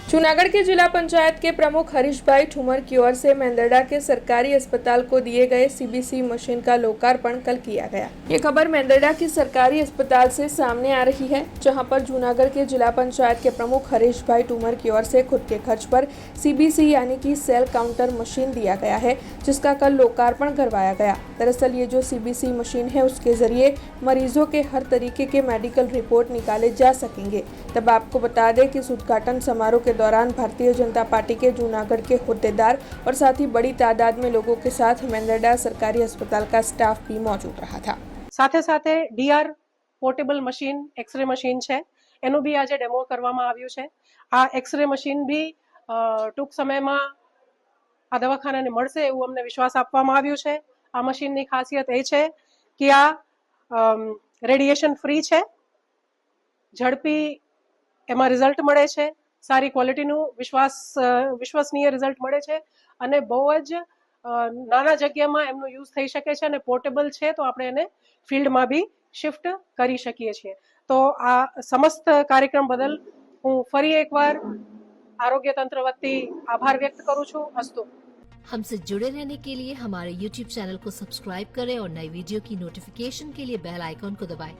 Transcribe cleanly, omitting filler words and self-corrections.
जूनागढ़ के जिला पंचायत के प्रमुख हरीश भाई ठुमर की ओर से मेंदरडा के सरकारी अस्पताल को दिए गए सीबीसी मशीन का लोकार्पण कल किया गया। ये खबर मेंदरडा की सरकारी अस्पताल से सामने आ रही है, जहां पर जूनागढ़ के जिला पंचायत के प्रमुख हरीश भाई ठुमर की ओर से खुद के खर्च पर सीबीसी यानी कि सेल काउंटर मशीन दिया गया है, जिसका कल लोकार्पण करवाया गया। दरअसल ये जो सीबीसी मशीन है, उसके जरिए मरीजों के हर तरीके के मेडिकल रिपोर्ट निकाले जा सकेंगे। तब आपको बता दें कि इस उद्घाटन समारोह के दौरान भारतीय जनता पार्टी के जूनागढ़ के होद्देदार और साथ ही बड़ी तादाद में लोगों के साथ मेंदरडा सरकारी अस्पताल का स्टाफ भी मौजूद रहा था। સાથે સાથે DR portable machine X-ray machine છે, એનું બી આજે ડેમો કરવામાં આવ્યું છે। આ એક્સરે મશીન બી ટૂંક સમયમાં આ દવાખાનાને મળશે એવું અમને વિશ્વાસ આપવામાં આવ્યું છે। આ મશીનની ખાસિયત એ છે કે આ રેડિયેશન ફ્રી છે, ઝડપી એમાં રિઝલ્ટ મળે છે, સારી ક્વોલિટીનું વિશ્વસનીય રિઝલ્ટ મળે છે અને બહુ જ નાના જગ્યામાં એમનો યુઝ થઈ શકે છે અને પોર્ટેબલ છે, તો આપણે એને ફિલ્ડમાં બી શિફ્ટ કરી શકીએ છીએ। તો આ સમસ્ત કાર્યક્રમ બદલ હું ફરી એકવાર આરોગ્ય તંત્ર વતી આભાર વ્યક્ત કરું છું। અસ્તુ। हमसे जुड़े रहने के लिए हमारे YouTube चैनल को सब्सक्राइब करें और नई वीडियो की नोटिफिकेशन के लिए बेल आइकॉन को दबाएं।